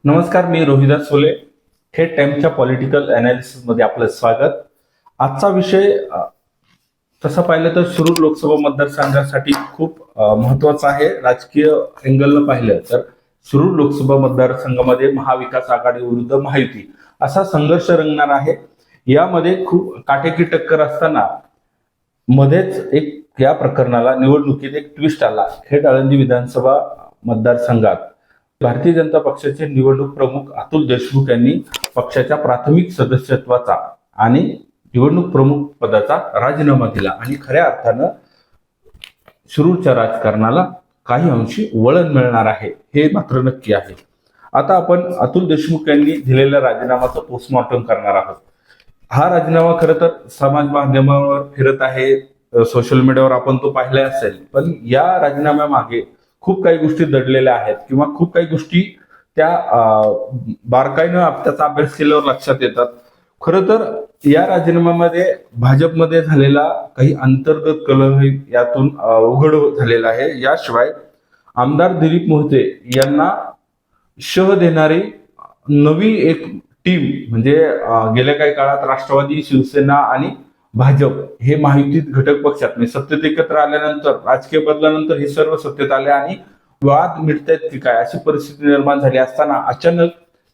नमस्कार, मी रोहिदास सोले. थेट टाइमच्या political analysis मध्ये आपलं स्वागत. आजचा विषय तसं पाहिलं तर शिरूर लोकसभा मतदारसंघासाठी खूप महत्वाचा आहे. राजकीय अँगलनं पाहिलं तर शिरूर लोकसभा मतदारसंघामध्ये महाविकास आघाडी विरुद्ध महायुती असा संघर्ष रंगणार आहे. यामध्ये खूप काटेकी टक्कर असताना मध्येच या प्रकरणाला निवडणुकीत एक ट्विस्ट आला. खेड आळंदी विधानसभा मतदारसंघात भारतीय जनता पक्षाचे निवडणूक प्रमुख अतुल देशमुख यांनी पक्षाच्या प्राथमिक सदस्यत्वाचा आणि निवडणूक प्रमुख पदाचा राजीनामा दिला आणि खऱ्या अर्थानं शिरूरच्या राजकारणाला काही अंशी वळण मिळणार आहे, हे मात्र नक्की आहे. आता आपण अतुल देशमुख यांनी दिलेल्या राजीनामाचं पोस्टमॉर्टम करणार आहोत. हा राजीनामा खरं तर समाज माध्यमावर फिरत आहे, सोशल मीडियावर आपण तो पाहिला असेल. पण या राजीनाम्यामागे खूप काही गोष्टी दडलेल्या आहेत किंवा खूप काही गोष्टी त्या बारकाईनं त्याचा अभ्यास केल्यावर लक्षात येतात. खरं तर या राजीनाम्यामध्ये भाजपमध्ये झालेला काही अंतर्गत कलह यातून उघड झालेला आहे. याशिवाय आमदार दिलीप मोहिते यांना शह देणारी नवी एक टीम म्हणजे गेल्या काही काळात राष्ट्रवादी, शिवसेना आणि भाजप हे महायुतीत घटक पक्षात म्हणजे सत्तेत एकत्र आल्यानंतर राजकीय बदलानंतर हे सर्व सत्तेत आले आणि वाद मिटतायत की काय अशी परिस्थिती निर्माण झाली असताना अचानक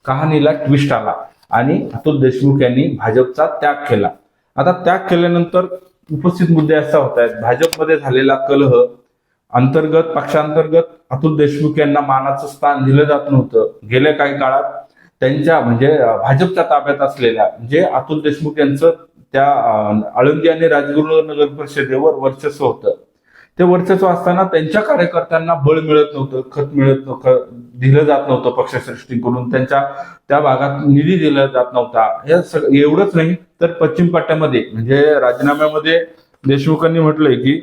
कहाणीला ट्विस्ट आला आणि अतुल देशमुख यांनी भाजपचा त्याग केला. आता त्याग केल्यानंतर उपस्थित मुद्दे असा होत आहेत. भाजपमध्ये झालेला कलह, अंतर्गत पक्षांतर्गत अतुल देशमुख यांना मानाचं स्थान दिलं जात नव्हतं. गेल्या काही काळात त्यांच्या म्हणजे भाजपच्या ताब्यात असलेल्या जे अतुल देशमुख यांचं त्या आळंदी आणि राजगुरुनगर परिषदेवर वर्चस्व होतं. ते वर्चस्व असताना त्यांच्या कार्यकर्त्यांना बळ मिळत नव्हतं, खत मिळत नव्हतं, दिलं जात नव्हतं पक्षश्रेष्ठीकडून, त्यांच्या त्या भागात निधी दिला जात नव्हता. हे एवढंच नाही तर पश्चिम पट्ट्यामध्ये म्हणजे राजीनाम्यामध्ये देशमुखांनी म्हटलंय की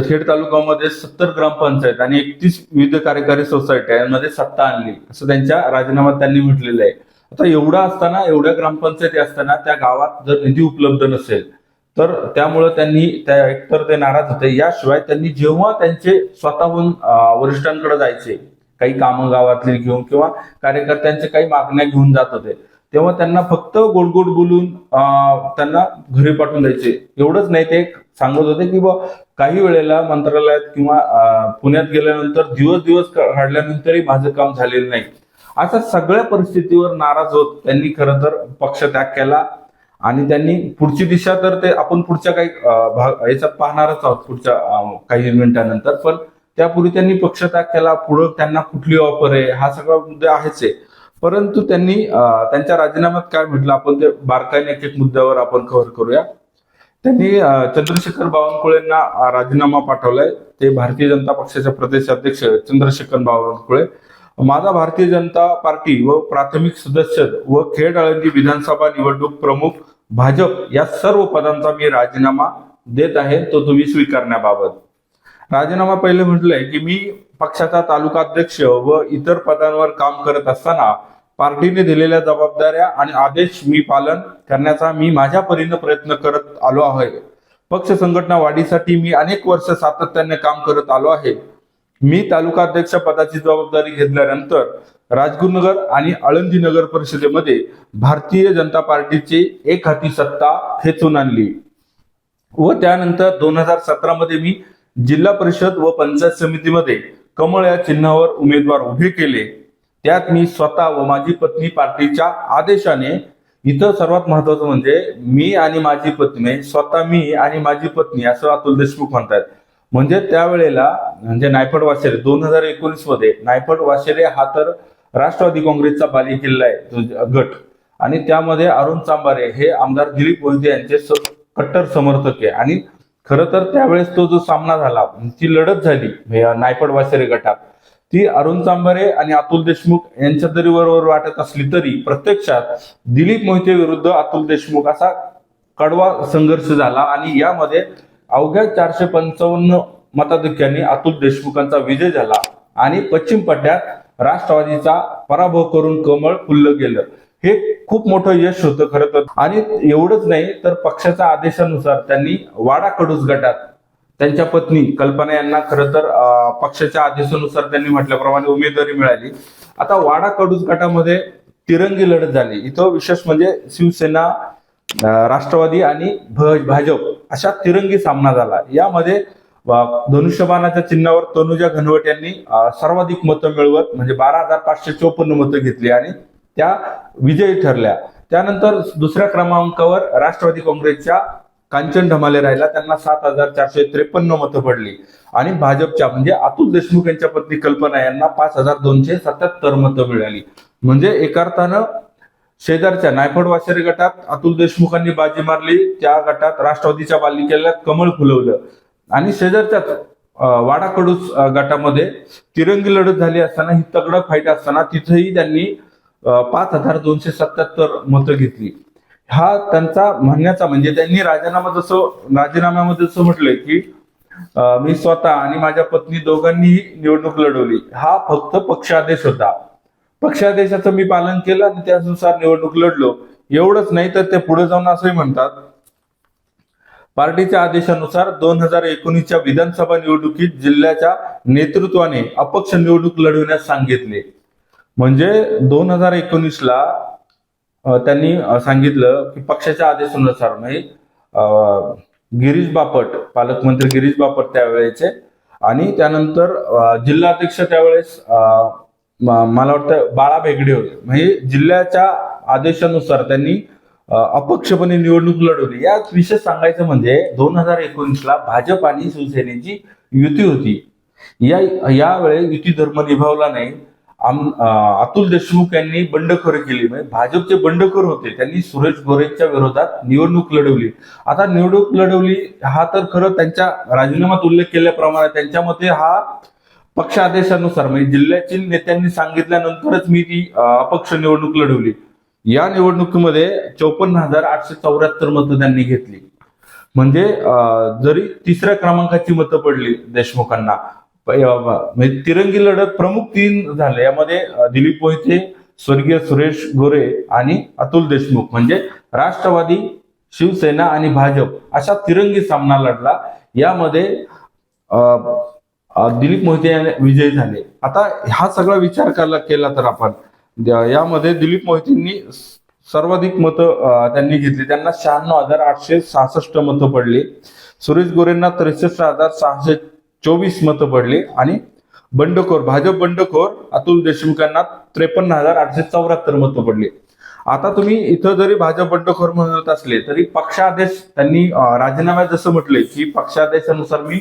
खेड तालुक्यामध्ये 70 ग्रामपंचायत आणि 31 विविध कार्यकारी सोसायटी यांमध्ये सत्ता आणली असं त्यांच्या राजीनाम्यात त्यांनी म्हटलेलं आहे. आता एवढा असताना, एवढ्या ग्रामपंचायती असताना त्या गावात जर निधी उपलब्ध नसेल तर त्यामुळे त्यांनी त्या एकतर ते नाराज होते. याशिवाय त्यांनी जेव्हा त्यांचे स्वतःहून वरिष्ठांकडे जायचे, काही कामं गावातली घेऊन किंवा कार्यकर्त्यांचे काही मागण्या घेऊन जात होते, तेव्हा त्यांना फक्त गोड गोड बोलून त्यांना घरी पाठवून द्यायचे. एवढंच नाही, ते सांगत होते की काही वेळेला मंत्रालयात किंवा पुण्यात गेल्यानंतर दिवस काढल्यानंतरही माझं काम झालेलं नाही. अशा सगळ्या परिस्थितीवर नाराज होत त्यांनी खरं तर पक्ष त्याग केला आणि त्यांनी पुढची दिशा तर ते आपण पुढच्या काही याच्यात पाहणारच आहोत पुढच्या काही मिनिटांनंतर. पण त्यापूर्वी त्यांनी पक्ष त्याग केला. पुढे त्यांना कुठली ऑफर आहे हा सगळा मुद्दा आहेच आहे. परंतु त्यांनी त्यांच्या राजीनाम्यात काय म्हटलं आपण ते बारकाईने एक एक मुद्द्यावर आपण कव्हर करूया. त्यांनी चंद्रशेखर बावनकुळेंना राजीनामा पाठवलाय. ते भारतीय जनता पक्षाचे प्रदेशाध्यक्ष चंद्रशेखर बावनकुळे, माझा भारतीय जनता पार्टी व प्राथमिक सदस्य व खेड आळंदी विधानसभा निवडणूक प्रमुख भाजप या सर्व पदांचा मी राजीनामा देत आहे, तो तुम्ही स्वीकारण्याबाबत. राजीनामा पहिले म्हटलंय की मी पक्षाचा तालुका अध्यक्ष व इतर पदांवर काम करत असताना पार्टीने दिलेल्या जबाबदाऱ्या आणि आदेश मी पालन करण्याचा मी माझ्या परीने प्रयत्न करत आलो आहे. पक्ष संघटना वाढीसाठी मी अनेक वर्ष सातत्याने काम करत आलो आहे. मी तालुका अध्यक्ष पदाची जबाबदारी घेतल्यानंतर राजगुरुनगर आणि आळंदी नगर परिषदेमध्ये भारतीय जनता पार्टीची एक हाती सत्ता खेचून आणली व त्यानंतर 2017 मध्ये मी जिल्हा परिषद व पंचायत समितीमध्ये कमळ या चिन्हावर उमेदवार उभे केले. त्यात मी स्वतः व माझी पत्नी पार्टीच्या आदेशाने, इथं सर्वात महत्वाचं म्हणजे मी आणि माझी पत्नी, स्वतः मी आणि माझी पत्नी असं अतुल देशमुख म्हणतात. म्हणजे त्यावेळेला म्हणजे नायपट वाशेरे 2019 मध्ये नायपट वाशेरे हा तर राष्ट्रवादी काँग्रेसचा बालेकिल्ला आहे गट आणि त्यामध्ये अरुण चांबारे हे आमदार दिलीप मोहिते यांचे कट्टर समर्थक आहे. आणि खरं तर त्यावेळेस तो जो सामना झाला, ती लढत झाली नायपट वाशेरे गटात, ती अरुण चांबारे आणि अतुल देशमुख यांच्या जरी बरोबर वाटत असली तरी प्रत्यक्षात दिलीप मोहिते विरुद्ध अतुल देशमुख असा कडवा संघर्ष झाला आणि यामध्ये अवघ्या 455 मताधिक्याने अतुल देशमुखांचा विजय झाला आणि पश्चिम पट्ट्यात राष्ट्रवादीचा पराभव करून कमळ फुललं गेलं. हे खूप मोठं यश होतं खरं तर. आणि एवढंच नाही तर पक्षाच्या आदेशानुसार त्यांनी वाडा कडूस गटात त्यांच्या पत्नी कल्पना यांना खरं तर पक्षाच्या आदेशानुसार त्यांनी म्हटल्याप्रमाणे उमेदवारी मिळाली. आता वाडा कडूस गटामध्ये तिरंगी लढत झाली. इथं विशेष म्हणजे शिवसेना, राष्ट्रवादी आणि भाजप अशा तिरंगी सामना झाला. यामध्ये धनुष्यबाणाच्या चिन्हावर तनुजा घनवट यांनी सर्वाधिक मतं मिळवत म्हणजे 12,554 मतं घेतली आणि त्या विजयी ठरल्या. त्यानंतर दुसऱ्या क्रमांकावर राष्ट्रवादी काँग्रेसच्या कांचन ढमाले राहिला, त्यांना 7,453 मतं पडली आणि भाजपच्या म्हणजे अतुल देशमुख यांच्या पत्नी कल्पना यांना 5,277 मतं मिळाली. म्हणजे एका अर्थानं शेजारच्या नायफड वाशेरे गटात अतुल देशमुखांनी बाजी मारली, त्या गटात राष्ट्रवादीच्या बालिकेला कमळ फुलवलं आणि शेजारच्याच वाडा कडूस गटामध्ये तिरंगी लढत झाली असताना, ही तगडा फाईट असताना तिथेही त्यांनी 5,277 मतं घेतली. हा त्यांचा म्हणण्याचा म्हणजे त्यांनी राजीनाम्यामध्ये जसं म्हटलंय की मी स्वतः आणि माझ्या पत्नी दोघांनीही निवडणूक लढवली, हा फक्त पक्षादेश होता, पक्षादेशाचं मी पालन केलं आणि त्यानुसार निवडणूक लढलो. एवढंच नाही तर ते पुढे जाऊन असंही म्हणतात, पार्टीच्या आदेशानुसार 2019च्या विधानसभा निवडणुकीत जिल्ह्याच्या नेतृत्वाने अपक्ष निवडणूक लढवण्यास सांगितले. म्हणजे 2019ला त्यांनी सांगितलं की पक्षाच्या आदेशानुसार म्हणजे गिरीश बापट, पालकमंत्री गिरीश बापट त्यावेळेचे आणि त्यानंतर जिल्हाध्यक्ष त्यावेळेस मला वाटतं बाळा बेगडे होते. म्हणजे जिल्ह्याच्या आदेशानुसार त्यांनी अपक्षपणे निवडणूक लढवली. यात विशेष सांगायचं म्हणजे 2019ला भाजप आणि शिवसेनेची युती होती. यावेळी युती धर्म निभावला नाही. अतुल देशमुख यांनी बंडखोरी केली, म्हणजे भाजपचे बंडखोर होते, त्यांनी सुरेश गोरेंच्या विरोधात निवडणूक लढवली. आता निवडणूक लढवली हा तर खरं त्यांच्या राजीनाम्यात उल्लेख केल्याप्रमाणे त्यांच्या मते हा पक्ष आदेशानुसार म्हणजे जिल्ह्यातील नेत्यांनी सांगितल्यानंतरच मी ती अपक्ष निवडणूक लढवली. या निवडणुकीमध्ये 54,874 मतं त्यांनी घेतली. म्हणजे जरी तिसऱ्या क्रमांकाची मतं पडली देशमुखांना, म्हणजे तिरंगी लढत प्रमुख 3 झाले. यामध्ये दिलीप मोहिते, स्वर्गीय सुरेश गोरे आणि अतुल देशमुख म्हणजे राष्ट्रवादी, शिवसेना आणि भाजप अशा तिरंगी सामना लढला. यामध्ये दिलीप मोहिते यांनी विजयी झाले. आता हा सगळा विचार केला तर आपण यामध्ये दिलीप मोहितेंनी सर्वाधिक मतं त्यांनी घेतली, त्यांना 96,866 मतं पडली. सुरेश गोरेंना 63,624 मतं पडली आणि भाजप बंडखोर अतुल देशमुख यांना 53,874 मतं पडली. आता तुम्ही इथं जरी भाजप बंडखोर म्हणत असले तरी पक्षादेश त्यांनी राजीनाम्यात जसं म्हटलंय की पक्षादेशानुसार मी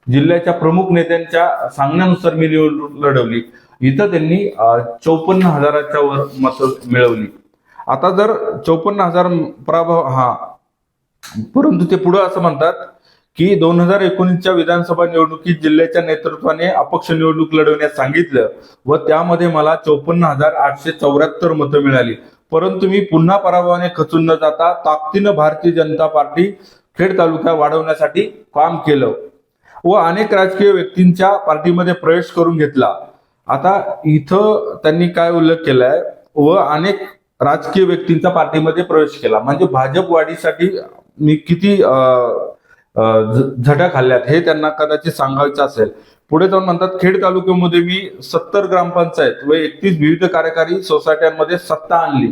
जिल्ह्याच्या प्रमुख नेत्यांच्या सांगण्यानुसार मी निवडणूक लढवली, इथं त्यांनी 54,000च्या वर मतं मिळवली. आता जर 54,000 पराभव हा, परंतु ते पुढे असं म्हणतात की 2019च्या विधानसभा निवडणुकीत जिल्ह्याच्या नेतृत्वाने अपक्ष निवडणूक लढवण्यास सांगितलं व त्यामध्ये मला 54,874 मतं मिळाली. परंतु मी पुन्हा पराभवाने खचून न जाता ताकदीनं भारतीय जनता पार्टी खेड तालुका वाढवण्यासाठी काम केलं व अनेक राजकीय व्यक्तींच्या पार्टीमध्ये प्रवेश करून घेतला. आता इथं त्यांनी काय उल्लेख केलाय, व अनेक राजकीय व्यक्तींचा पार्टीमध्ये प्रवेश केला, म्हणजे भाजप वाढीसाठी मी किती झटा खाल्ल्यात हे त्यांना कदाचित सांगायचं असेल. पुढे जाऊन म्हणतात, खेड तालुक्यामध्ये मी 70 ग्रामपंचायत व 31 विविध कार्यकारी सोसायट्यांमध्ये सत्ता आणली.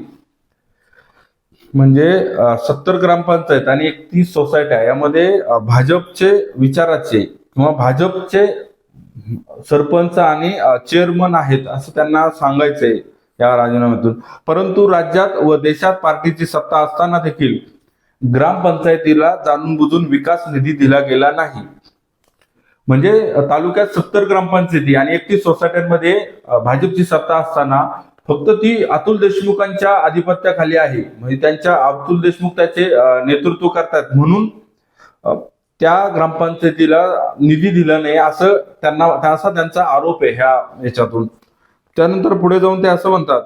म्हणजे 70 ग्रामपंचायत आणि 31 सोसायट्या यामध्ये भाजपचे विचाराचे किंवा भाजपचे सरपंच आणि चेअरमन आहेत असं त्यांना सांगायचंय या राजीनाम्यातून. परंतु राज्यात व देशात पार्टीची सत्ता असताना देखील ग्रामपंचायतीला जाणून बुजून विकास निधी दिला गेला नाही. म्हणजे तालुक्यात 70 ग्रामपंचायती आणि 31 सोसायट्यांमध्ये भाजपची सत्ता असताना फक्त ती अतुल देशमुखांच्या आधिपत्याखाली आहे, म्हणजे अतुल देशमुख त्याचे नेतृत्व करतात म्हणून त्या ग्रामपंचायतीला निधी दिला नाही असं असा त्यांचा आरोप आहे ह्या याच्यातून. त्यानंतर पुढे जाऊन ते असं म्हणतात,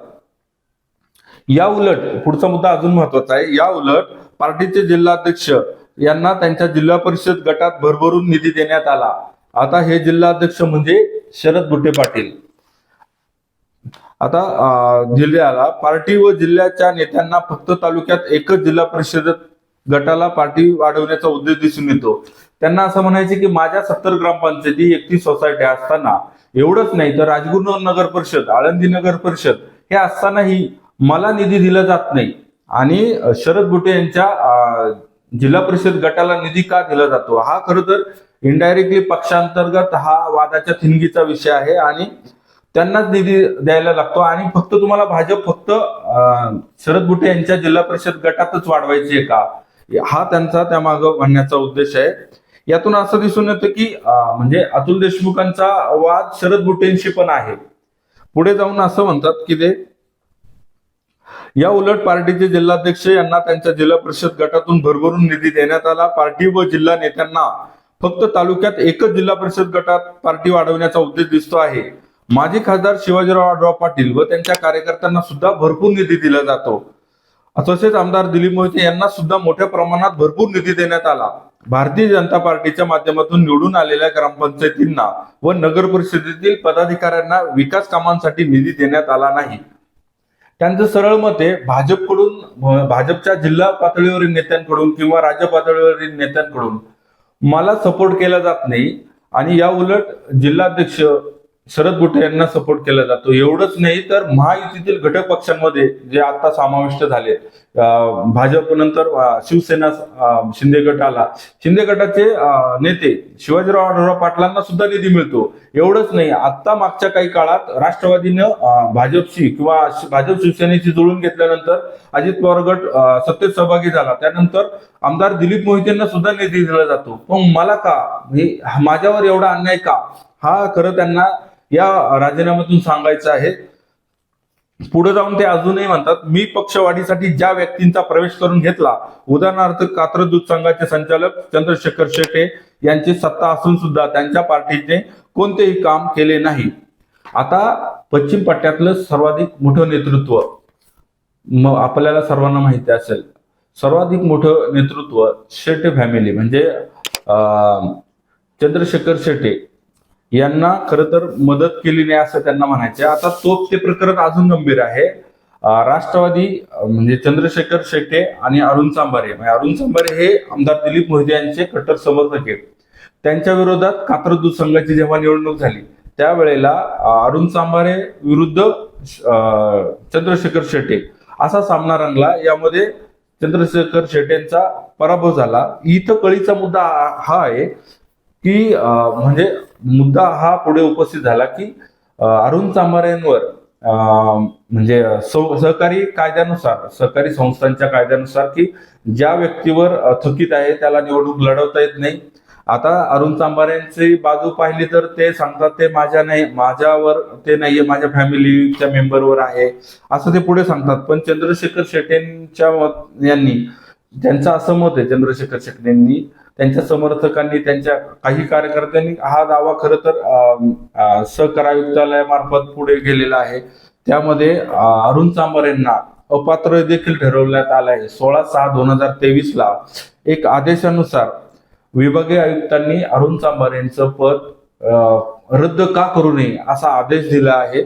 या उलट पुढचा मुद्दा अजून महत्वाचा आहे, या उलट पार्टीचे जिल्हाध्यक्ष यांना त्यांच्या जिल्हा परिषद गटात भरभरून निधी देण्यात आला. आता हे जिल्हाध्यक्ष म्हणजे शरद बुट्टे पाटील. आता जिल्ह्याला पार्टी व जिल्ह्याच्या नेत्यांना फक्त तालुक्यात एकच जिल्हा परिषद गटाला पार्टी वाढवण्याचा उद्देश दिसून येतो. त्यांना असं म्हणायचे की माझ्या 70 ग्रामपंचायती 31 सोसायटी असताना, एवढंच नाही तर राजगुरू नगर परिषद, आळंदी नगर परिषद हे असतानाही मला निधी दिला जात नाही आणि शरद बुटे यांच्या जिल्हा परिषद गटाला निधी का दिला जातो, हा खरं तर इनडायरेक्टली पक्षांतर्गत हा वादाच्या थिणगीचा विषय आहे आणि त्यांनाच निधी द्यायला लागतो आणि फक्त तुम्हाला भाजप फक्त शरद बुटे यांच्या जिल्हा परिषद गटातच वाढवायची आहे का, हा त्यांचा त्यामागं म्हणण्याचा उद्देश आहे. यातून असं दिसून येतं की म्हणजे अतुल देशमुखांचा वाद शरद बुटेंशी पण आहे. पुढे जाऊन असं म्हणतात की ते या उलट पार्टीचे जिल्हाध्यक्ष यांना त्यांच्या जिल्हा परिषद गटातून भरभरून निधी देण्यात आला. पार्टी व जिल्हा नेत्यांना फक्त तालुक्यात एकच जिल्हा परिषद गटात पार्टी वाढवण्याचा उद्देश दिसतो आहे. माजी खासदार शिवाजीराव आढळराव पाटील व त्यांच्या कार्यकर्त्यांना सुद्धा भरपूर निधी दिला जातो. तसेच आमदार दिलीप मोहिते यांना सुद्धा मोठ्या प्रमाणात भरपूर निधी देण्यात आला. भारतीय जनता पार्टीच्या माध्यमातून निवडून आलेल्या ग्रामपंचायतींना व नगर परिषदेतील पदाधिकाऱ्यांना विकास कामांसाठी निधी देण्यात आला नाही. त्यांचं सरळ मत आहे, भाजपच्या जिल्हा पातळीवरील नेत्यांकडून किंवा राज्य पातळीवरील नेत्यांकडून मला सपोर्ट केला जात नाही आणि या उलट जिल्हाध्यक्ष शरद बुटे यांना सपोर्ट केला जातो. एवढंच नाही तर महायुतीतील घटक पक्षांमध्ये जे आता समाविष्ट झाले, भाजप नंतर शिवसेना शिंदे गट आला, शिंदे गटाचे नेते शिवाजीराव आढळराव पाटलांना सुद्धा निधी मिळतो. एवढंच नाही, आता मागच्या काही काळात राष्ट्रवादीनं भाजपशी किंवा भाजप शिवसेनेशी जुळून घेतल्यानंतर अजित पवार गट सत्तेत सहभागी झाला, त्यानंतर आमदार दिलीप मोहितेंना सुद्धा निधी दिला जातो. पण मला का, माझ्यावर एवढा अन्याय का, हा खरं त्यांना या राजीनाम्यातून सांगायचं आहे. पुढे जाऊन ते अजूनही म्हणतात, मी पक्षवाढीसाठी ज्या व्यक्तींचा प्रवेश करून घेतला, उदाहरणार्थ कात्रज दूध संघाचे संचालक चंद्रशेखर शेटे यांची सत्ता असून सुद्धा त्यांच्या पार्टीने कोणतेही काम केले नाही. आता पश्चिम पट्ट्यातलं सर्वाधिक मोठं नेतृत्व आपल्याला सर्वांना माहिती असेल, सर्वाधिक मोठं नेतृत्व शेटे फॅमिली म्हणजे चंद्रशेखर शेटे यांना खरं तर मदत केली नाही असं त्यांना म्हणायचे. आता ते प्रकरण अजून गंभीर आहे. राष्ट्रवादी म्हणजे चंद्रशेखर शेटे आणि अरुण चांभारे हे आमदार दिलीप मोहिते यांचे कट्टर समर्थक आहेत. त्यांच्या विरोधात कात्रज दूध संघाची जेव्हा निवडणूक झाली त्यावेळेला अरुण चांभारे विरुद्ध चंद्रशेखर शेटे असा सामना रंगला. यामध्ये चंद्रशेखर शेटेंचा पराभव झाला. इथं कळीचा मुद्दा हा आहे की म्हणजे मुद्दा हा पुढे उपस्थित झाला की अरुण चांभारेंवर म्हणजे सहकारी संस्थांच्या कायद्यानुसार की ज्या व्यक्तीवर थकीत आहे त्याला निवडणूक लढवता येत नाही. आता अरुण चांभारेंची बाजू पाहिली तर ते सांगतात ते माझ्यावर ते नाहीये, माझ्या फॅमिलीच्या मेंबरवर आहे असं ते पुढे सांगतात. पण चंद्रशेखर शेटेंच्या त्यांचं असं मत आहे, चंद्रशेखर शेटेंनी त्यांच्या समर्थकांनी त्यांच्या काही कार्यकर्त्यांनी हा दावा खरं तर सहकार आयुक्तालयामार्फत पुढे गेलेला आहे. त्यामध्ये अरुण चांभारेंना अपात्र देखील ठरवण्यात आलं आहे. 16/6/2023 ला एक आदेशानुसार विभागीय आयुक्तांनी अरुण चांभारेंचं पद रद्द का करू नये असा आदेश दिला आहे.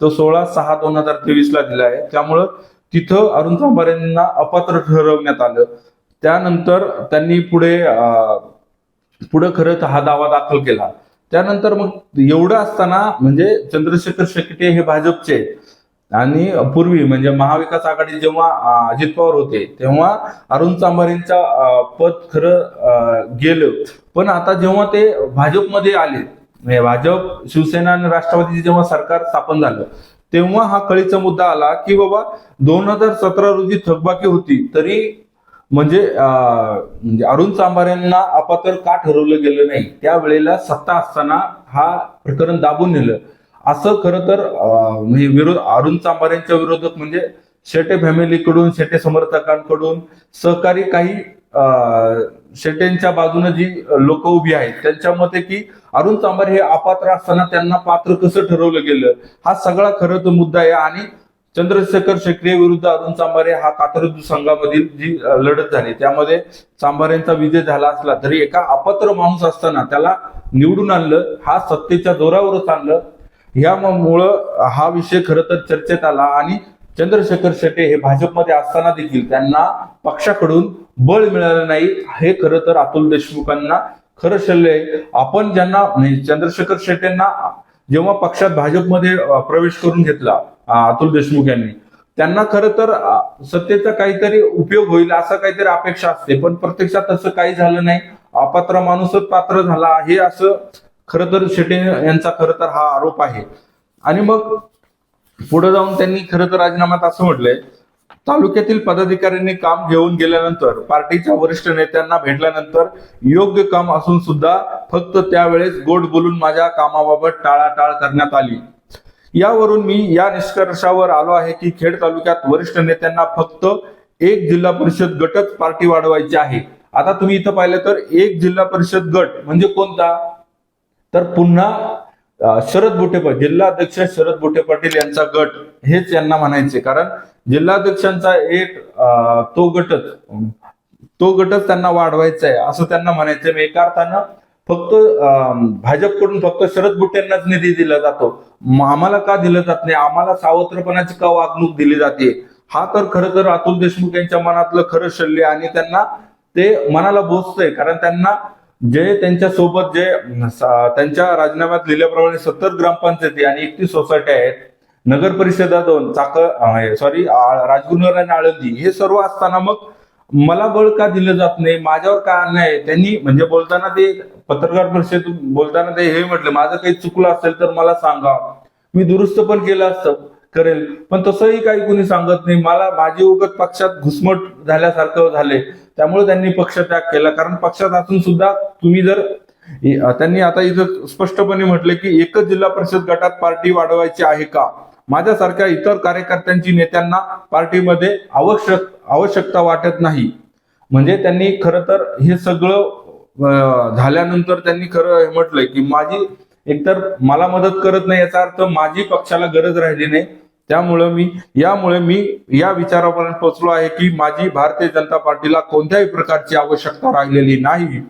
तो 16/6/2023 ला दिला आहे. त्यामुळं तिथं अरुण चांभारेंना अपात्र ठरवण्यात आलं. त्यानंतर त्यांनी पुढे खरं हा दावा दाखल केला. त्यानंतर मग एवढं असताना म्हणजे चंद्रशेखर शेटे हे भाजपचे आणि पूर्वी म्हणजे महाविकास आघाडी जेव्हा अजित पवार होते तेव्हा अरुण चांभारेंचा पद खरं गेलं. पण आता जेव्हा ते भाजपमध्ये आले, म्हणजे भाजप शिवसेना आणि राष्ट्रवादीचे जेव्हा सरकार स्थापन झालं तेव्हा हा कळीचा मुद्दा आला की बाबा 2017 रोजी थकबाकी होती तरी म्हणजे अरुण चांभारेंना अपात्र का ठरवलं गेलं नाही, त्यावेळेला सत्ता असताना हा प्रकरण दाबून नेलं असं खरं तर म्हणजे अरुण चांभारेंच्या विरोधक म्हणजे शेटे फॅमिलीकडून, शेटे समर्थकांकडून, सहकारी काही शेटेंच्या बाजूने जी लोक उभी आहेत त्यांच्या मते की अरुण चांभारे हे अपात्र असताना त्यांना पात्र कसं ठरवलं गेलं, हा सगळा खरं तर मुद्दा आहे. आणि चंद्रशेखर शेटे विरुद्ध अरुण चांभारे हा कात्रज संघामधील जी लढत झाली त्यामध्ये चांभारेंचा विजय झाला असला तरी एका अपात्र माणूस असताना त्याला निवडून आणलं, हा सत्तेच्या जोरावरच आणलं. यामुळं हा विषय खरं तर चर्चेत आला आणि चंद्रशेखर शेटे हे भाजपमध्ये असताना देखील त्यांना पक्षाकडून बळ मिळालं नाही, हे खरं तर अतुल देशमुखांना खरं शल्य आहे. आपण ज्यांना म्हणजे चंद्रशेखर शेट्टींना जेव्हा पक्षात भाजपमध्ये प्रवेश करून घेतला अतुल देशमुख यांनी, त्यांना खरं तर सत्तेचा काहीतरी उपयोग होईल असं काहीतरी अपेक्षा असते, पण प्रत्यक्षात असं काही झालं नाही. अपात्र माणूसच पात्र झाला, हे असं खरं तर शेट्टी यांचा खरं तर हा आरोप आहे. आणि मग पुढे जाऊन त्यांनी खरं तर राजीनाम्यात असं म्हटलंय, तालुक्यातील पदाधिकाऱ्यांनी काम घेऊन गेल्यानंतर, पार्टीच्या वरिष्ठ नेत्यांना भेटल्यानंतर योग्य काम असून सुद्धा फक्त त्यावेळेस गोड बोलून माझ्या कामाबाबत टाळाटाळ करण्यात आली. यावरून मी या निष्कर्षावर आलो आहे की खेड तालुक्यात वरिष्ठ नेत्यांना फक्त एक जिल्हा परिषद गटच पार्टी वाढवायची आहे. आता तुम्ही इथं पाहिलं तर एक जिल्हा परिषद गट म्हणजे कोणता, तर पुन्हा शरद बुटे पाटील, जिल्हाध्यक्ष शरद बुटे पाटील यांचा गट हेच यांना म्हणायचे. कारण जिल्हाध्यक्षांचा एक तो गटच त्यांना वाढवायचा आहे असं त्यांना म्हणायचं. एका अर्थानं फक्त भाजपकडून फक्त शरद बुटेंनाच निधी दिला जातो, आम्हाला का दिलं जात नाही, आम्हाला सावत्रपणाची का वागणूक दिली जाते, हा तर खरं तर अतुल देशमुख यांच्या मनातलं खरं शल्य. आणि त्यांना ते मनाला बोचतंय, कारण त्यांना जे त्यांच्या सोबत जे त्यांच्या राजीनाम्यात लिहिल्याप्रमाणे 70 ग्रामपंचायती आणि 31 सोसायट्या आहेत, नगर परिषदा 2, राजगुरुनगर आणि आळंदी, हे सर्व असताना मग मला बळ का दिलं जात नाही, माझ्यावर का अन्याय आहे. त्यांनी म्हणजे बोलताना ते पत्रकार परिषदेत बोलताना ते हे म्हटलं, माझं काही चुकलं असेल तर मला सांगा, मी दुरुस्त पण केलं असतं करेल, पण तसंही काही कुणी सांगत नाही. मला माझी उगत पक्षात घुसमट झाल्यासारखं झाले, त्यामुळे त्यांनी पक्ष त्याग केला. कारण पक्षात असून सुद्धा तुम्ही जर त्यांनी आता इथं स्पष्टपणे म्हटले की एकच जिल्हा परिषद गटात पार्टी वाढवायची आहे का, माझ्यासारख्या इतर कार्यकर्त्यांची नेत्यांना पार्टीमध्ये आवश्यकता वाटत नाही. म्हणजे त्यांनी खरं तर हे सगळं झाल्यानंतर त्यांनी खरं म्हटलंय की माझी एकतर मला मदत करत नाही, याचा अर्थ माझी पक्षाला गरज राहिली नाही. यामुळे मी या विचारापर्यंत पोहोचलो आहे की माझी भारतीय जनता पार्टीला कोणत्याही प्रकारची आवश्यकता राहिलेली नाही.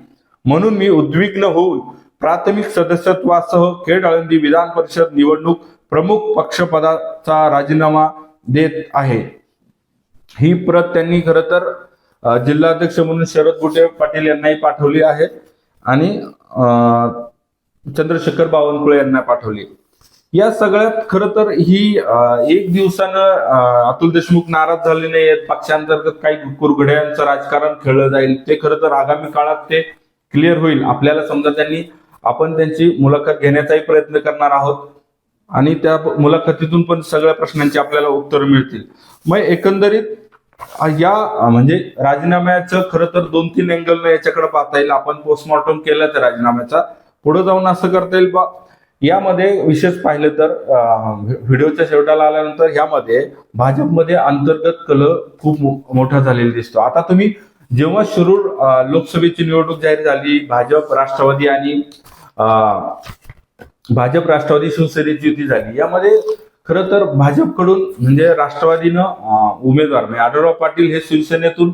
म्हणून मी उद्विग्न होऊन प्राथमिक सदस्यत्वासह खेड आळंदी विधान परिषद निवडणूक प्रमुख पक्षपदाचा राजीनामा देत आहे. ही प्रत त्यांनी खरं तर जिल्हाध्यक्ष म्हणून शरद बुटे पाटील यांनाही पाठवली आहे आणि चंद्रशेखर बावनकुळे यांना पाठवली. या सगळ्यात खरं तर ही एक दिवसानं अतुल देशमुख नाराज झाले नाहीत, पक्षांतर्गत काही कुरघड्यांचं राजकारण खेळलं जाईल, ते खरं तर आगामी काळात ते क्लिअर होईल. आपल्याला समजा आपण त्यांची मुलाखत घेण्याचाही प्रयत्न करणार आहोत आणि त्या मुलाखतीतून पण सगळ्या प्रश्नांची आपल्याला उत्तर मिळतील. मग एकंदरीत या म्हणजे राजीनाम्याचं खरं तर 2-3 अँगल याच्याकडे पाहता येईल. आपण पोस्टमॉर्टम केलं त्या राजीनाम्याचा, पुढे जाऊन असं करता येईल बा. यामध्ये विशेष पाहिलं तर व्हिडिओच्या शेवटाला आल्यानंतर यामध्ये भाजपमध्ये अंतर्गत कलह खूप मोठा झालेला दिसतो. आता तुम्ही जेव्हा शिरूर लोकसभेची निवडणूक जाहीर झाली, भाजप राष्ट्रवादी शिवसेनेची युती झाली, यामध्ये खरं तर भाजपकडून म्हणजे राष्ट्रवादीनं उमेदवार म्हणजे आढळराव पाटील हे शिवसेनेतून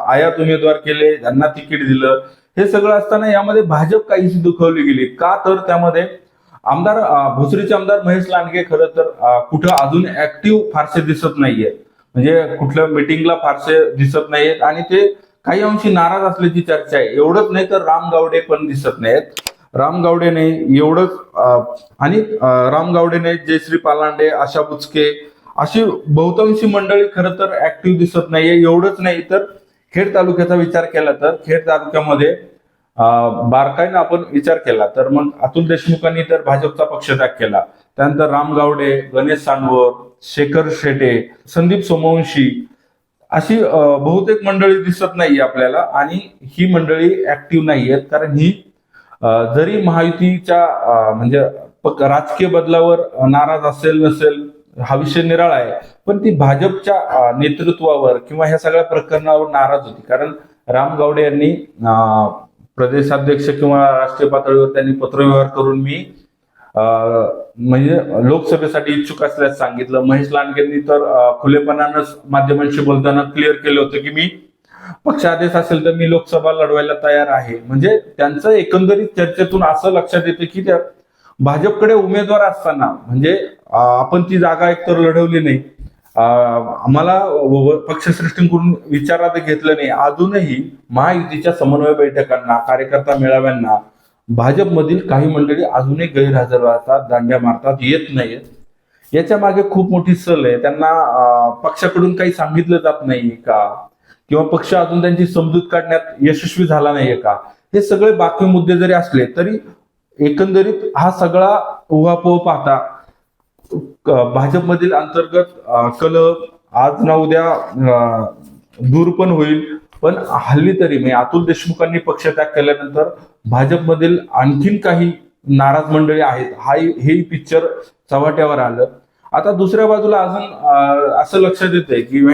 आयात उमेदवार केले, त्यांना तिकीट दिलं. हे सगळं असताना यामध्ये भाजप काहीशी दुखावली गेली का, तर त्यामध्ये भोसरीचे आमदार महेश लांडगे खरं तर कुठं अजून ऍक्टिव्ह फारसे दिसत नाहीये, म्हणजे कुठल्या मिटिंगला फारसे दिसत नाहीयेत आणि ते काही अंशी नाराज असल्याची चर्चा आहे. एवढंच नाही तर राम गावडे पण दिसत नाहीत. राम गावडे नाही एवढंच आणि राम गावडे नाही, जयश्री पालांडे, आशा बुचके अशी बहुतांशी मंडळी खरं तर ऍक्टिव्ह दिसत नाहीये. एवढंच नाही तर खेड तालुक्याचा विचार केला तर खेड तालुक्यामध्ये बारकाईनं आपण विचार केला तर मग अतुल देशमुखांनी तर भाजपचा पक्षत्याग केला. त्यानंतर राम गावडे, गणेश सानवर, शेखर शेटे, संदीप सोमवंशी अशी बहुतेक मंडळी दिसत नाहीये आपल्याला आणि ही मंडळी ऍक्टिव्ह नाहीयेत. कारण ही जरी महायुतीच्या म्हणजे राजकीय बदलावर नाराज असेल नसेल हा विषय निराळा आहे, पण ती भाजपच्या नेतृत्वावर किंवा ह्या सगळ्या प्रकरणावर नाराज होती. कारण राम गावडे यांनी प्रदेशाध्यक्ष किंवा राष्ट्रीय पातळीवर त्यांनी पत्रव्यवहार करून मी म्हणजे लोकसभेसाठी इच्छुक असल्यास सांगितलं. महेश लांडगेंनी तर खुलेपणानं माध्यमांशी बोलताना क्लिअर केलं होतं की मी पक्षादेश असेल तर मी लोकसभा लढवायला तयार आहे. म्हणजे त्यांचं एकंदरीत चर्चेतून असं लक्षात येतं की त्या भाजपकडे उमेदवार असताना म्हणजे आपण ती जागा एकतर लढवली नाही आम्हाला पक्षश्रेष्ठींकडून विचारात घेतलं नाही. अजूनही महायुतीच्या समन्वय बैठकांना, कार्यकर्ता मेळाव्यांना भाजपमधील काही मंडळी अजूनही गैरहजर राहतात, दांड्या मारतात, येत नाहीत. याच्या मागे खूप मोठी सल आहे. त्यांना पक्षाकडून काही सांगितलं जात नाही का, किंवा पक्ष अजून त्यांची समजूत काढण्यात यशस्वी झाला नाहीये का, हे सगळे बाकी मुद्दे जरी असले तरी एकंदरीत हा सगळा उहापोह पाहता भाजपमधील अंतर्गत कलह आज ना उद्या दूर पण होईल. पण हल्ली तरी म्हणजे अतुल देशमुखांनी पक्षत्याग केल्यानंतर भाजपमधील आणखीन काही नाराज मंडळी आहेत, हे पिक्चर चव्हाट्यावर आलं. आता दुसऱ्या बाजूला अजून असं लक्षात येतंय की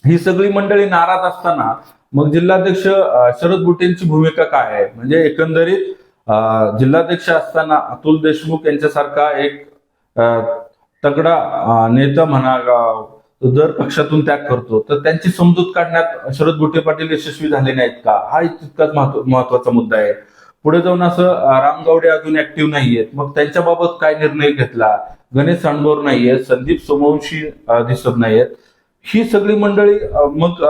ही सगळी मंडळी नाराज असताना मग जिल्हाध्यक्ष शरद बुटेंची भूमिका काय आहे. म्हणजे एकंदरीत जिल्हाध्यक्ष असताना अतुल देशमुख यांच्यासारखा एक तगडा नेता म्हणा जर पक्षातून त्याग करतो तर त्यांची समजूत काढण्यात शरद बुटे पाटील यशस्वी झाले नाहीत का, हा तितकाच महत्वाचा मुद्दा आहे. पुढे जाऊन असं रामगावडे अजून ऍक्टिव्ह नाहीयेत, मग त्यांच्याबाबत काय निर्णय घेतला. गणेश सांडभोर नाहीयेत, संदीप सोमवंशी दिसत नाहीयेत. ही सगळी मंडळी मग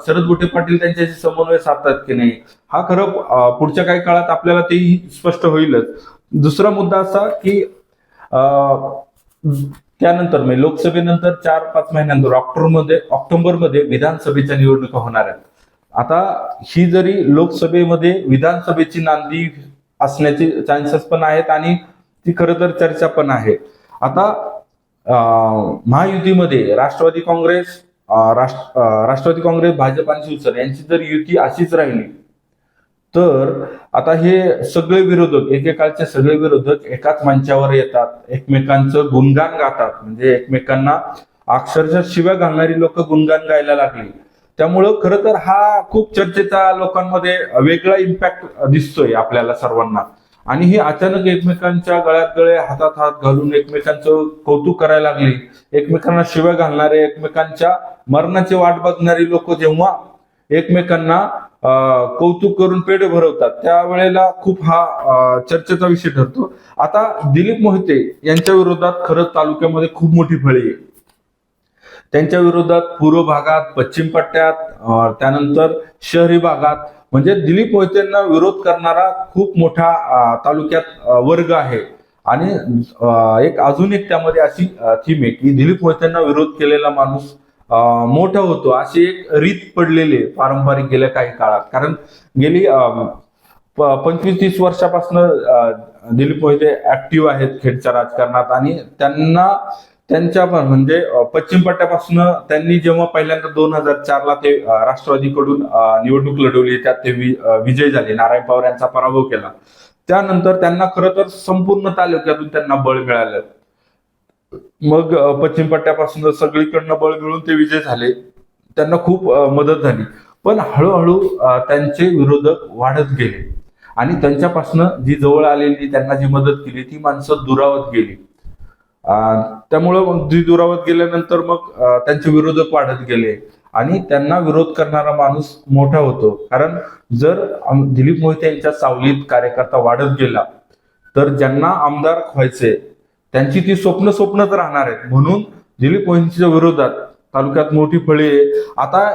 शरद बुटे पाटील त्यांच्याशी समन्वय साधतात की नाही, हा खरं पुढच्या काही काळात आपल्याला तेही स्पष्ट होईलच. दुसरा मुद्दा असा की त्यानंतर म्हणजे लोकसभेनंतर 4-5 महिन्यानंतर ऑक्टोबरमध्ये विधानसभेच्या निवडणुका होणार आहेत. आता ही जरी लोकसभेमध्ये विधानसभेची नांदी असण्याचे चान्सेस पण आहेत आणि ती खरं तर चर्चा पण आहे. आता महायुतीमध्ये राष्ट्रवादी काँग्रेस, भाजप आणि शिवसेना यांची जर युती अशीच राहिली तर आता हे सगळे विरोधक, एकेकाळचे सगळे विरोधक एकाच मंचावर येतात, एकमेकांचं गुणगान गातात. म्हणजे एकमेकांना अक्षरशः शिव्या घालणारी लोक गुणगान गायला लागली. त्यामुळं खरं तर हा खूप चर्चेचा लोकांमध्ये वेगळा इम्पॅक्ट दिसतोय आपल्याला सर्वांना. आणि हे अचानक एकमेकांच्या गळ्यात गळे, हातात हात घालून एकमेकांचं कौतुक करायला लागली. एकमेकांना शिव्या घालणारे, एकमेकांच्या मरणाची वाट बघणारी लोक जेव्हा एकमेकांना कौतुक करून पेढे भरवतात त्यावेळेला खूप हा चर्चेचा विषय ठरतो. आता दिलीप मोहिते यांच्या विरोधात खरंच तालुक्यामध्ये खूप मोठी फळी आहे. त्यांच्या विरोधात पूर्व भागात, पश्चिम पट्ट्यात, त्यानंतर शहरी भागात म्हणजे दिलीप मोहितेंना विरोध करणारा खूप मोठा तालुक्यात वर्ग आहे. आणि अजून एक त्यामध्ये अशी थीम आहे की दिलीप मोहितेंना विरोध केलेला माणूस मोठा होतो, अशी एक रीत पडलेली आहे पारंपरिक गेल्या काही काळात. कारण गेली 25-30 वर्षापासून दिलीप मोहिते ऍक्टिव्ह आहेत खेडच्या राजकारणात. आणि त्यांच्या म्हणजे पश्चिम पट्ट्यापासून त्यांनी जेव्हा पहिल्यांदा 2004ला ते राष्ट्रवादीकडून निवडणूक लढवली, त्यात ते विजय झाले, नारायण पवार यांचा पराभव केला. त्यानंतर त्यांना खरं तर संपूर्ण तालुक्यातून त्यांना बळ मिळालं. मग पश्चिम पट्ट्यापासून सगळीकडनं बळ मिळून ते विजय झाले, त्यांना खूप मदत झाली. पण हळूहळू त्यांचे विरोधक वाढत गेले आणि त्यांच्यापासून जी जवळ आलेली, त्यांना जी मदत केली ती माणसं दुरावत गेली. त्यामुळं जी दुरावत गेल्यानंतर मग त्यांचे विरोधक वाढत गेले आणि त्यांना विरोध करणारा माणूस मोठा होतो. कारण जर दिलीप मोहिते यांच्या सावलीत कार्यकर्ता वाढत गेला तर ज्यांना आमदार व्हायचे त्यांची ती स्वप्नच राहणार आहेत. म्हणून दिलीप मोहितेंच्या विरोधात तालुक्यात मोठी फळी आहे. आता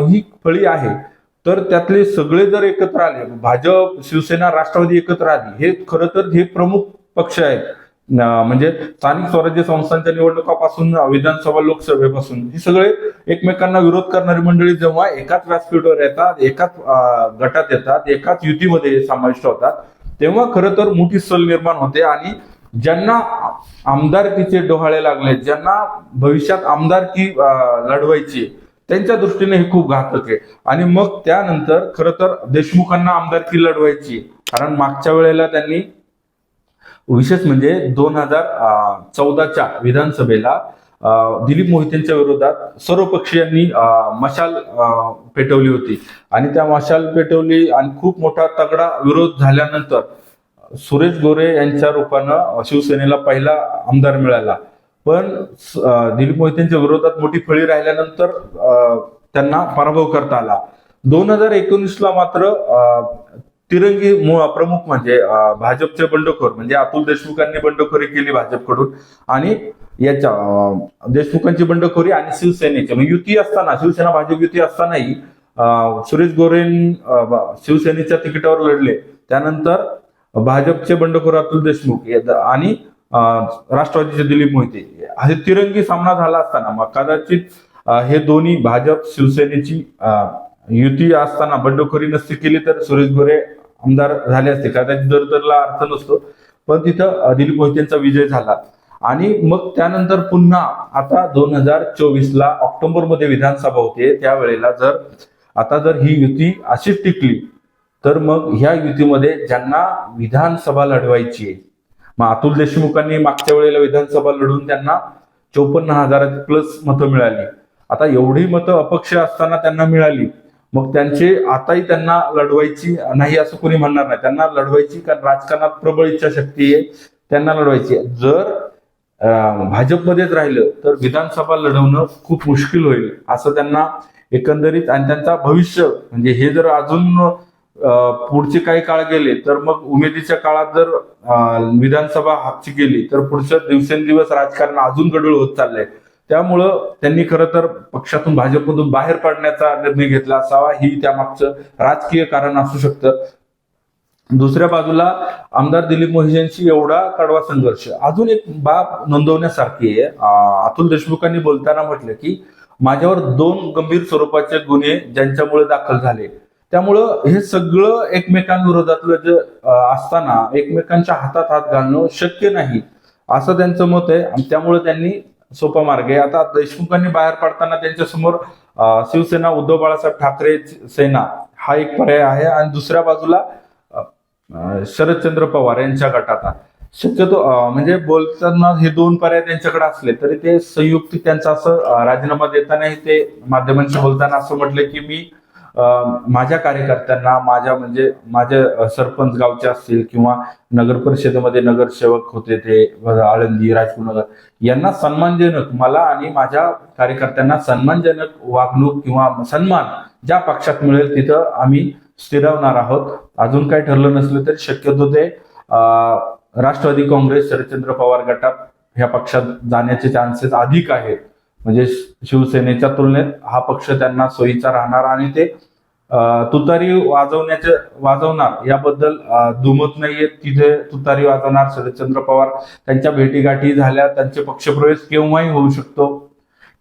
ही फळी आहे तर त्यातले सगळे जर एकत्र आले, भाजप, शिवसेना, राष्ट्रवादी एकत्र आली, हे खरं तर हे प्रमुख पक्ष आहेत. म्हणजे स्थानिक स्वराज्य संस्थांच्या निवडणुकापासून विधानसभा, लोकसभेपासून ही सगळे एकमेकांना विरोध करणारी मंडळी जेव्हा एकाच व्यासपीठावर येतात, एकाच गटात येतात, एकाच युतीमध्ये समाविष्ट होतात, तेव्हा खरं तर मोठी सल निर्माण होते. आणि ज्यांना आमदारकीचे डोहाळे लागले, ज्यांना भविष्यात आमदारकी लढवायची, त्यांच्या दृष्टीने हे खूप घातक आहे. आणि मग त्यानंतर खरं तर देशमुखांना आमदारकी लढवायची, कारण मागच्या वेळेला त्यांनी विशेष म्हणजे 2014च्या विधानसभेला दिलीप मोहितेंच्या विरोधात सर्व पक्षीयांनी मशाल पेटवली होती. आणि त्या मशाल पेटवली आणि खूप मोठा तगडा विरोध झाल्यानंतर सुरेश गोरे यांच्या रूपानं शिवसेनेला पहिला आमदार मिळाला. पण दिलीप मोहितेंच्या विरोधात मोठी फळी राहिल्यानंतर त्यांना पराभव करता आला. 2019ला मात्र तिरंगी प्रमुख म्हणजे भाजपचे बंडखोर म्हणजे अतुल देशमुखांनी बंडखोरी केली भाजपकडून आणि याच्या देशमुखांची बंडखोरी आणि शिवसेनेची म्हणजे युती असताना, शिवसेना भाजप युती असतानाही सुरेश गोरे शिवसेनेच्या तिकिटावर लढले. त्यानंतर भाजपचे बंडखोर अतुल देशमुख आणि राष्ट्रवादीचे दिलीप मोहिते असे तिरंगी सामना झाला असताना मग कदाचित हे दोन्ही भाजप शिवसेनेची युती असताना बंडखोरी नसती केली तर सुरेश गोरे आमदार झाले असते. कदाचित दरला अर्थ नसतो, पण तिथं दिलीप मोहितेंचा विजय झाला. आणि मग त्यानंतर पुन्हा आता 2024ला ऑक्टोबरमध्ये विधानसभा होते. त्यावेळेला जर ही युती अशीच टिकली तर मग ह्या युतीमध्ये ज्यांना विधानसभा लढवायची आहे, मग अतुल देशमुखांनी मागच्या वेळेला विधानसभा लढून त्यांना 54,000 प्लस मतं मिळाली. आता एवढी मतं अपक्ष असताना त्यांना मिळाली, मग आताही त्यांना लढवायची नाही असं कोणी म्हणणार नाही. त्यांना लढवायची, कारण राजकारणात प्रबळ इच्छाशक्ती आहे, त्यांना लढवायची. जर भाजपमध्येच राहिलं तर विधानसभा लढवणं खूप मुश्किल होईल असं त्यांना एकंदरीत, आणि त्यांचा भविष्य म्हणजे हे जर अजून पुढचे काही काळ गेले तर मग उमेदीच्या काळात जर विधानसभा हातची गेली तर पुढच्या दिवसेंदिवस राजकारण अजून गडूळ होत चाललंय. त्यामुळं त्यांनी खरं तर पक्षातून भाजपमधून बाहेर पडण्याचा निर्णय घेतला असावा, ही त्यामागचं राजकीय कारण असू शकतं. दुसऱ्या बाजूला आमदार दिलीप मोहितेंशी एवढा कडवा संघर्ष, अजून एक बाब नोंदवण्यासारखी आहे. अतुल देशमुखांनी बोलताना म्हटलं की माझ्यावर 2 गंभीर स्वरूपाचे गुन्हे ज्यांच्यामुळे दाखल झाले, त्यामुळं हे सगळं एकमेकांविरोधातलं जे असताना एकमेकांच्या हातात हात घालणं शक्य नाही असं त्यांचं मत आहे. आणि त्यामुळे त्यांनी सोपा मार्ग आहे. आता देशमुखांनी बाहेर पडताना त्यांच्यासमोर शिवसेना उद्धव बाळासाहेब ठाकरे सेना हा एक पर्याय आहे, आणि दुसऱ्या बाजूला शरदचंद्र पवार यांच्या गटाचा. शक्यतो म्हणजे बोलताना हे 2 पर्याय त्यांच्याकडे असले तरी ते संयुक्तिक त्यांचा असं राजीनामा देतानाही ते माध्यमांशी बोलताना असं म्हटलं की मी माझ्या कार्यकर्त्यांना, माझे सरपंच गावचे असतील किंवा नगर परिषदेमध्ये नगरसेवक होते ते आळंदी, राजपूरनगर, यांना सन्मानजनक, मला आणि माझ्या कार्यकर्त्यांना सन्मानजनक वागणूक किंवा सन्मान ज्या पक्षात मिळेल तिथं आम्ही स्थिरावणार आहोत. अजून काही ठरलं नसलं तरी शक्यतो ते राष्ट्रवादी काँग्रेस, शरदचंद्र पवार गटात ह्या पक्षात जाण्याचे चान्सेस अधिक आहेत. म्हणजे शिवसेनेच्या तुलनेत हा पक्ष त्यांना सोयीचा राहणार, आणि ते तुतारी वाजवणार याबद्दल दुमत नाहीये. तिथे तुतारी वाजवणार शरदचंद्र पवार. त्यांच्या भेटीगाठी झाल्या, त्यांचे पक्षप्रवेश केव्हाही होऊ शकतो.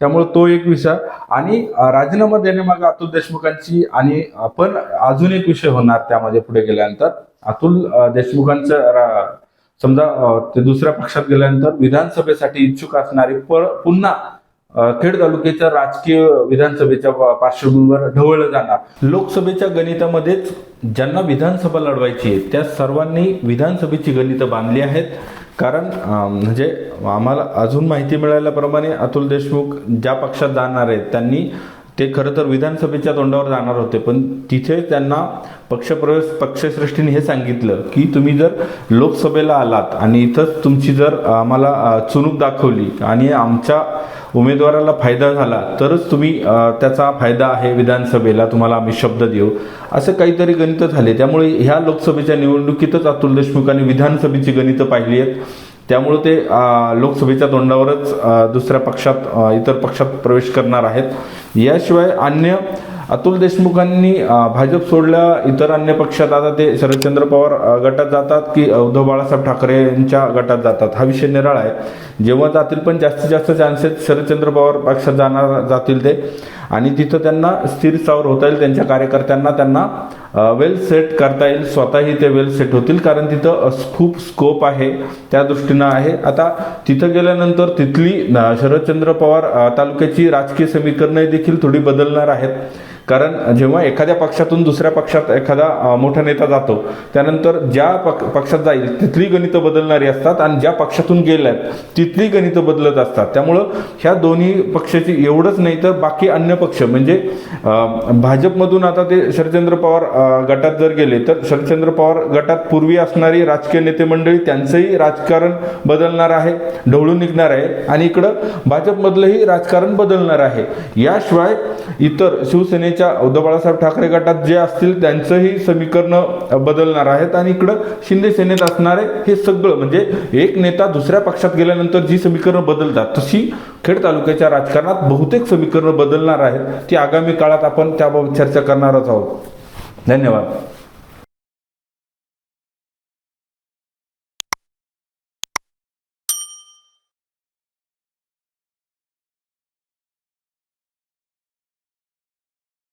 त्यामुळे तो एक विषय. आणि राजीनामा देण्यामागे अतुल देशमुखांची आणि पण अजून एक विषय होणार त्यामध्ये पुढे गेल्यानंतर, अतुल देशमुखांचं समजा ते दुसऱ्या पक्षात गेल्यानंतर विधानसभेसाठी इच्छुक असणारे पुन्हा खेड तालुक्याच्या राजकीय विधानसभेच्या पार्श्वभूमीवर ढवळलं जाणार. लोकसभेच्या गणितामध्येच ज्यांना विधानसभा लढवायची आहे त्या सर्वांनी विधानसभेची गणितं बांधली आहेत. कारण म्हणजे आम्हाला अजून माहिती मिळाल्याप्रमाणे अतुल देशमुख ज्या पक्षात जाणार आहेत त्यांनी ते खरं तर विधानसभेच्या तोंडावर जाणार होते, पण तिथे त्यांना पक्षश्रेष्ठीने हे सांगितलं की तुम्ही जर लोकसभेला आलात आणि इथंच तुमची जर आम्हाला चुणूक दाखवली आणि आमच्या उमेदवाराला फायदा झाला तरच तुम्ही त्याचा फायदा आहे विधानसभेला तुम्हाला आम्ही शब्द देऊ, असं काहीतरी गणितं झाले. त्यामुळे ह्या लोकसभेच्या निवडणुकीतच अतुल देशमुखांनी विधानसभेची गणितं पाहिली आहेत. त्यामुळे ते लोकसभेच्या तोंडावरच दुसऱ्या पक्षात, इतर पक्षात प्रवेश करणार आहेत. याशिवाय अन्य अतुल देशमुखांनी भाजप सोडल्या इतर अन्य पक्षात आता ते शरदचंद्र पवार गटात जातात की उद्धव बाळासाहेब ठाकरे यांच्या गटात जातात हा विषय निराळा आहे. जेव्हा जातील पण जास्तीत जास्त चान्सेस शरदचंद्र पवार पक्षात जातील ते, आणि तिथं त्यांना स्थिर स्थावर होता येईल. त्यांच्या कार्यकर्त्यांना त्यांना वेल सेट करता येईल. स्वतःही ते वेल सेट होतील, कारण तिथं खूप स्कोप आहे त्या दृष्टीनं आहे. आता तिथं गेल्यानंतर तिथली शरदचंद्र पवार तालुक्याची राजकीय समीकरणं देखील थोडी बदलणार आहेत. कारण जेव्हा एखाद्या पक्षातून दुसऱ्या पक्षात एखादा मोठा नेता जातो त्यानंतर ज्या पक्षात जाईल तिथली गणितं बदलणारी असतात, आणि ज्या पक्षातून गेल्यात तिथली गणितं बदलत असतात. त्यामुळं ह्या दोन्ही पक्षाची एवढंच नाही तर बाकी अन्य पक्ष म्हणजे भाजपमधून आता ते शरदचंद्र पवार गटात जर गेले तर शरदचंद्र पवार गटात पूर्वी असणारी राजकीय नेते मंडळी त्यांचंही राजकारण बदलणार आहे, ढवळून निघणार आहे, आणि इकडं भाजपमधलंही राजकारण बदलणार आहे. याशिवाय इतर शिवसेनेच्या तालुक्याच्या उद्धव बाळासाहेब ठाकरे गटात जे असतील त्यांचंही समीकरण बदलणार आहेत आणि इकडं शिंदे सेनेत असणारे हे सगळं म्हणजे एक नेता दुसऱ्या पक्षात गेल्यानंतर जी समीकरणं बदलतात तशी खेड तालुक्याच्या राजकारणात बहुतेक समीकरणं बदलणार आहेत. ती आगामी काळात आपण त्याबाबत चर्चा करणारच आहोत. धन्यवाद.